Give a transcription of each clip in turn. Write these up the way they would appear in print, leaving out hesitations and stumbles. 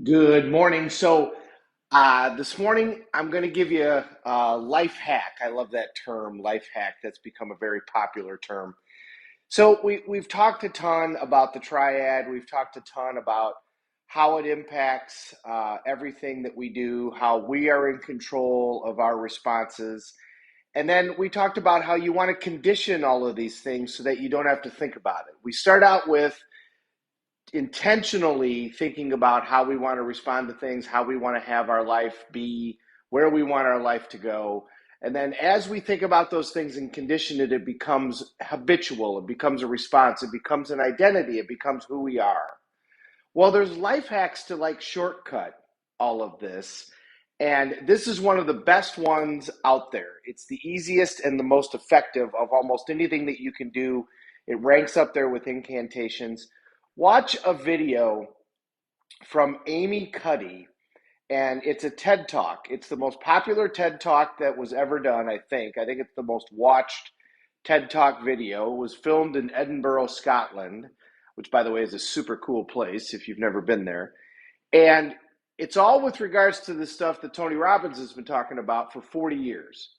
Good morning. This morning I'm going to give you a life hack. I love that term, life hack. That's become a very popular term. We've talked a ton about the triad. We've talked a ton about how it impacts everything that we do, how we are in control of our responses. And then we talked about how you want to condition all of these things so that you don't have to think about it. We start out with intentionally thinking about how we want to respond to things, how we want to have our life be, where we want our life to go. And then as we think about those things and condition it, it becomes habitual, it becomes a response, it becomes an identity, it becomes who we are. Well, there's life hacks to like shortcut all of this. And this is one of the best ones out there. It's the easiest and the most effective of almost anything that you can do. It ranks up there with incantations. Watch a video from Amy Cuddy, and it's a TED Talk. It's the most popular TED Talk that was ever done, I think. I think it's the most watched TED Talk video. It was filmed in Edinburgh, Scotland, which, by the way, is a super cool place if you've never been there. And it's all with regards to the stuff that Tony Robbins has been talking about for 40 years.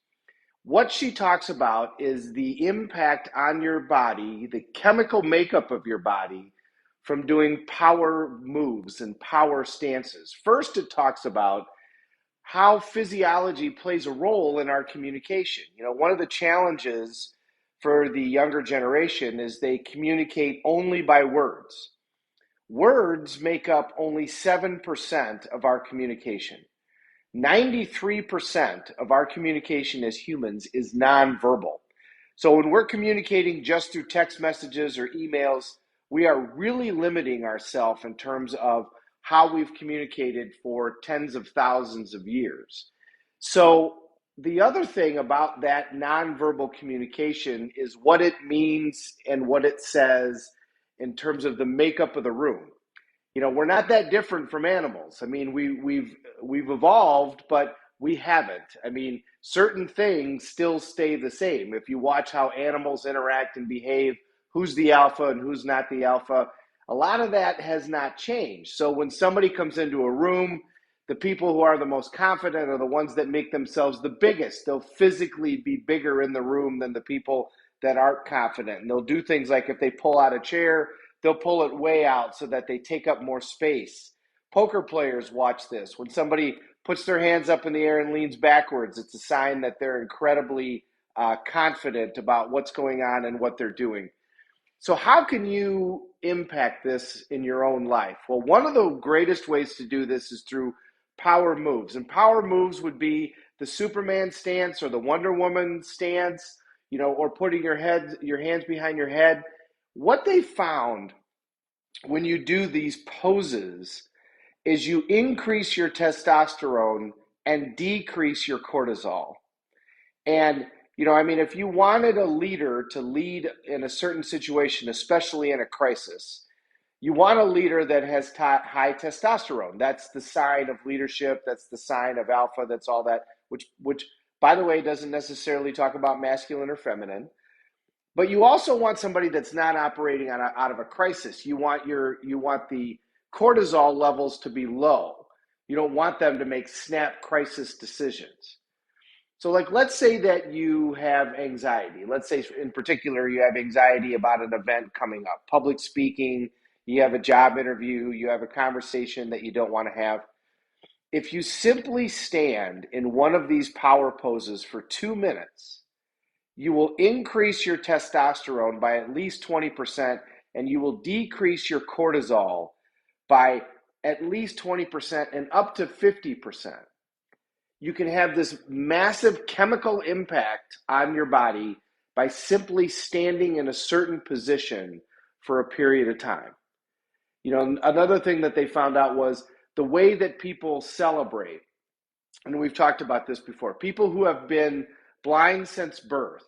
What she talks about is the impact on your body, the chemical makeup of your body from doing power moves and power stances. First, it talks about how physiology plays a role in our communication. You know, one of the challenges for the younger generation is they communicate only by words. Words make up only 7% of our communication. 93% of our communication as humans is nonverbal. So when we're communicating just through text messages or emails, we are really limiting ourselves in terms of how we've communicated for tens of thousands of years. So the other thing about that nonverbal communication is what it means and what it says in terms of the makeup of the room. You know, we're not that different from animals. I mean, we've evolved, but we haven't. I mean, certain things still stay the same. If you watch how animals interact and behave, who's the alpha and who's not the alpha, a lot of that has not changed. So when somebody comes into a room, the people who are the most confident are the ones that make themselves the biggest. They'll physically be bigger in the room than the people that aren't confident. And they'll do things like if they pull out a chair, they'll pull it way out so that they take up more space. Poker players watch this. When somebody puts their hands up in the air and leans backwards, it's a sign that they're incredibly confident about what's going on and what they're doing. So how can you impact this in your own life? Well, one of the greatest ways to do this is through power moves. And power moves would be the Superman stance or the Wonder Woman stance, you know, or putting your hands behind your head. What they found when you do these poses is you increase your testosterone and decrease your cortisol. And, you know, I mean, if you wanted a leader to lead in a certain situation, especially in a crisis, you want a leader that has high testosterone. That's the sign of leadership. That's the sign of alpha. That's all that, which, by the way, doesn't necessarily talk about masculine or feminine. But you also want somebody that's not operating out of a crisis. You want the cortisol levels to be low. You don't want them to make snap crisis decisions. So like let's say that you have anxiety. Let's say in particular you have anxiety about an event coming up, public speaking, you have a job interview, you have a conversation that you don't want to have. If you simply stand in one of these power poses for 2 minutes, you will increase your testosterone by at least 20%, and you will decrease your cortisol by at least 20% and up to 50%. You can have this massive chemical impact on your body by simply standing in a certain position for a period of time. You know, another thing that they found out was the way that people celebrate, and we've talked about this before, people who have been blind since birth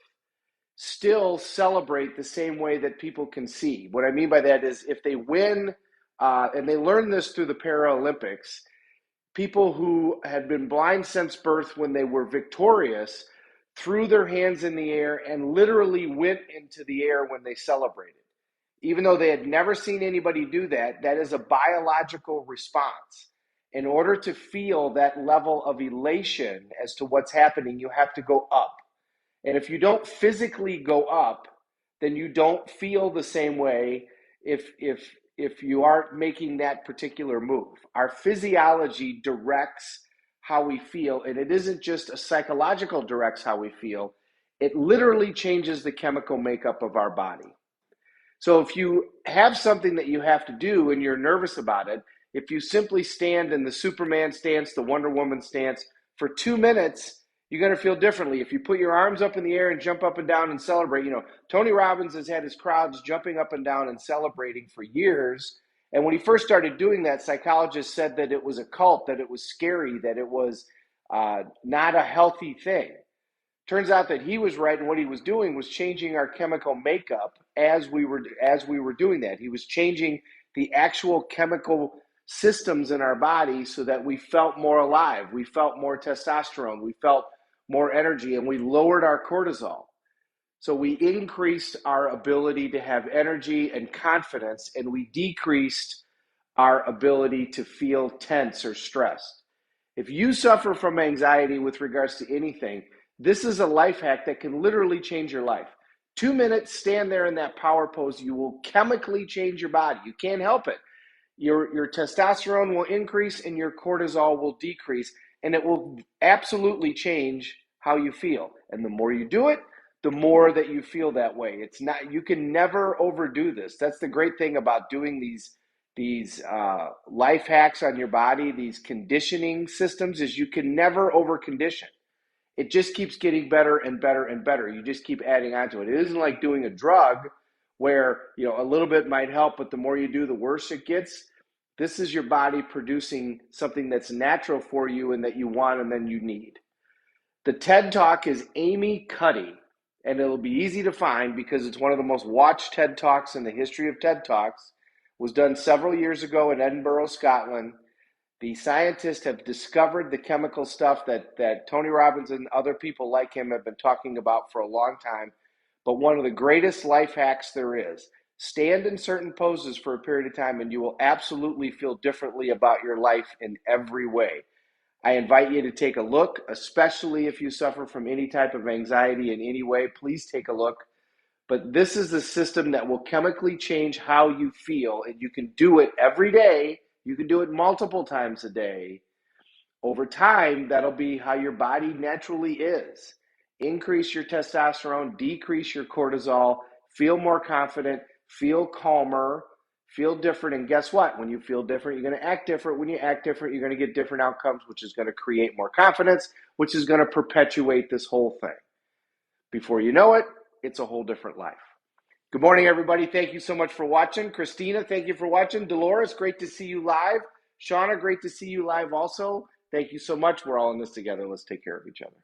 still celebrate the same way that people can see. What I mean by that is if they win, and they learn this through the Paralympics, people who had been blind since birth when they were victorious threw their hands in the air and literally went into the air when they celebrated. Even though they had never seen anybody do that, that is a biological response. In order to feel that level of elation as to what's happening, you have to go up. And if you don't physically go up, then you don't feel the same way if you aren't making that particular move. Our physiology directs how we feel, and it isn't just a psychological directs how we feel. It literally changes the chemical makeup of our body. So if you have something that you have to do and you're nervous about it, if you simply stand in the Superman stance, the Wonder Woman stance for 2 minutes, you're going to feel differently. If you put your arms up in the air and jump up and down and celebrate, Tony Robbins has had his crowds jumping up and down and celebrating for years. And when he first started doing that, psychologists said that it was a cult, that it was scary, that it was not a healthy thing. Turns out that he was right, and what he was doing was changing our chemical makeup as we were doing that. He was changing the actual chemical systems in our body so that we felt more alive, we felt more testosterone, we felt more energy, and we lowered our cortisol. So we increased our ability to have energy and confidence, and we decreased our ability to feel tense or stressed. If you suffer from anxiety with regards to anything, this is a life hack that can literally change your life. 2 minutes, stand there in that power pose. You will chemically change your body. You can't help it. Your testosterone will increase and your cortisol will decrease, and it will absolutely change how you feel. And the more you do it, the more that you feel that way. You can never overdo this. That's the great thing about doing these life hacks on your body, these conditioning systems, is you can never overcondition. It just keeps getting better and better and better. You just keep adding on to it. It isn't like doing a drug where a little bit might help, but the more you do, the worse it gets. This is your body producing something that's natural for you and that you want and then you need. The TED Talk is Amy Cuddy, and it'll be easy to find because it's one of the most watched TED Talks in the history of TED Talks. It was done several years ago in Edinburgh, Scotland. The scientists have discovered the chemical stuff that Tony Robbins and other people like him have been talking about for a long time. But one of the greatest life hacks there is, stand in certain poses for a period of time and you will absolutely feel differently about your life in every way. I invite you to take a look, especially if you suffer from any type of anxiety in any way. Please take a look. But this is the system that will chemically change how you feel, and you can do it every day. You can do it multiple times a day. Over time, that'll be how your body naturally is. Increase your testosterone, decrease your cortisol, feel more confident, feel calmer, feel different. And guess what? When you feel different, you're going to act different. When you act different, you're going to get different outcomes, which is going to create more confidence, which is going to perpetuate this whole thing. Before you know it, it's a whole different life. Good morning, everybody. Thank you so much for watching. Christina, thank you for watching. Dolores, great to see you live. Shauna, great to see you live also. Thank you so much. We're all in this together. Let's take care of each other.